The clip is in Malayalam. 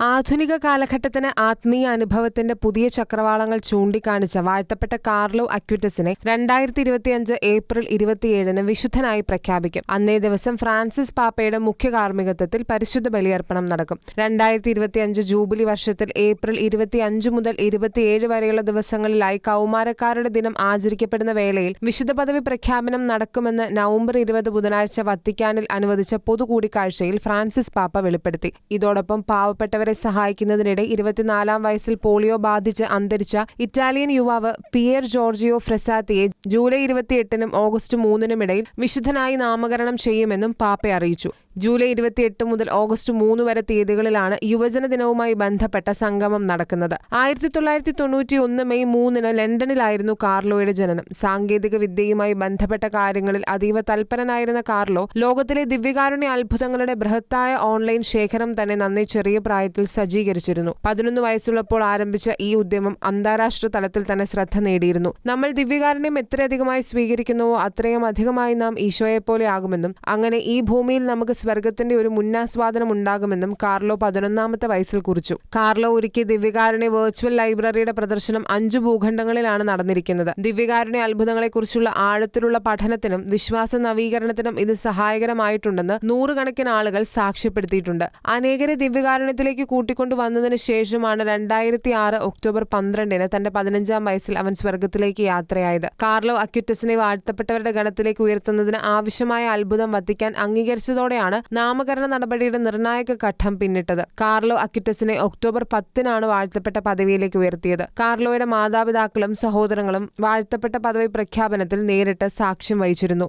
ആധുനിക കാലഘട്ടത്തിന് ആത്മീയ അനുഭവത്തിന്റെ പുതിയ ചക്രവാളങ്ങൾ ചൂണ്ടിക്കാണിച്ച വാഴ്ത്തപ്പെട്ട കാർലോ അക്വിറ്റസിനെ 2025 ഏപ്രിൽ 27 വിശുദ്ധനായി പ്രഖ്യാപിക്കും. അന്നേ ദിവസം ഫ്രാൻസിസ് പാപ്പയുടെ മുഖ്യ കാർമ്മികത്വത്തിൽ പരിശുദ്ധ ബലിയർപ്പണം നടക്കും. 2025 ജൂബിലി വർഷത്തിൽ ഏപ്രിൽ 25 മുതൽ 27 വരെയുള്ള ദിവസങ്ങളിലായി കൗമാരക്കാരുടെ ദിനം ആചരിക്കപ്പെടുന്ന വേളയിൽ വിശുദ്ധ പദവി പ്രഖ്യാപനം നടക്കുമെന്ന് നവംബർ 20 ബുധനാഴ്ച വത്തിക്കാനിൽ അനുവദിച്ച പൊതുകൂടിക്കാഴ്ചയിൽ ഫ്രാൻസിസ് പാപ്പ വെളിപ്പെടുത്തി. ഇതോടൊപ്പം പാവപ്പെട്ടവരെ സഹായിക്കുന്നതിനിടെ 24-ാം വയസ്സിൽ പോളിയോ ബാധിച്ച് അന്തരിച്ച ഇറ്റാലിയൻ യുവാവ് പിയർ ജോർജിയോ ഫ്രെസാത്തിയെ ജൂലൈ 28-നും ഓഗസ്റ്റ് 3-നും ഇടയിൽ വിശുദ്ധനായി നാമകരണം ചെയ്യുമെന്നും പാപ്പ അറിയിച്ചു. ജൂലൈ 28 മുതൽ ഓഗസ്റ്റ് 3 വരെ തീയതികളിലാണ് യുവജന ദിനവുമായി ബന്ധപ്പെട്ട സംഗമം നടക്കുന്നത്. 1991 മെയ് 3-ന് ലണ്ടനിലായിരുന്നു കാർലോയുടെ ജനനം. സാങ്കേതിക വിദ്യയുമായി ബന്ധപ്പെട്ട കാര്യങ്ങളിൽ അതീവ തൽപരനായിരുന്ന കാർലോ ലോകത്തിലെ ദിവ്യകാരുണ്യ അത്ഭുതങ്ങളുടെ ബൃഹത്തായ ഓൺലൈൻ ശേഖരം തന്നെ നന്നേ ചെറിയ പ്രായത്തിൽ സജ്ജീകരിച്ചിരുന്നു. 11 വയസ്സുള്ളപ്പോൾ ആരംഭിച്ച ഈ ഉദ്യമം അന്താരാഷ്ട്ര തലത്തിൽ തന്നെ ശ്രദ്ധ നേടിയിരുന്നു. നമ്മൾ ദിവ്യകാരുണ്യം എത്രയധികമായി സ്വീകരിക്കുന്നുവോ അത്രയും അധികമായി നാം ഈശോയെപ്പോലെ ആകുമെന്നും അങ്ങനെ ഈ ഭൂമിയിൽ നമുക്ക് സ്വർഗത്തിന്റെ ഒരു മുന്നാസ്വാദനം ഉണ്ടാകുമെന്നും കാർലോ 11-ാമത്തെ വയസ്സിൽ കുറിച്ചു. കാർലോ ഒരുക്കിയ ദിവ്യകാരുണ്യ വെർച്വൽ ലൈബ്രറിയുടെ പ്രദർശനം 5 ഭൂഖണ്ഡങ്ങളിലാണ് നടന്നിരിക്കുന്നത്. ദിവ്യകാരുണ്യ അത്ഭുതങ്ങളെക്കുറിച്ചുള്ള ആഴത്തിലുള്ള പഠനത്തിനും വിശ്വാസ നവീകരണത്തിനും ഇത് സഹായകരമായിട്ടുണ്ടെന്ന് നൂറുകണക്കിന് ആളുകൾ സാക്ഷ്യപ്പെടുത്തിയിട്ടുണ്ട്. അനേകരെ ദിവ്യകാരുണ്യത്തിലേക്ക് കൂട്ടിക്കൊണ്ടുവന്നതിന് ശേഷമാണ് 2006 ഒക്ടോബർ 12-ന് തന്റെ 15-ാം വയസ്സിൽ അവൻ സ്വർഗത്തിലേക്ക് യാത്രയായത്. കാർലോ അക്വിറ്റസിനെ വാഴ്ത്തപ്പെട്ടവരുടെ ഗണത്തിലേക്ക് ഉയർത്തുന്നതിന് ആവശ്യമായ അത്ഭുതം വത്തിക്കാൻ അംഗീകരിച്ചതോടെയാണ് നാമകരണ നടപടിയുടെ നിർണായക ഘട്ടം പിന്നിട്ടത്. കാർലോ അക്വിറ്റസിനെ ഒക്ടോബർ 10-നാണ് വാഴ്ത്തപ്പെട്ട പദവിയിലേക്ക് ഉയർത്തിയത്. കാർലോയുടെ മാതാപിതാക്കളും സഹോദരങ്ങളും വാഴ്ത്തപ്പെട്ട പദവി പ്രഖ്യാപനത്തിൽ നേരിട്ട് സാക്ഷ്യം വഹിച്ചിരുന്നു.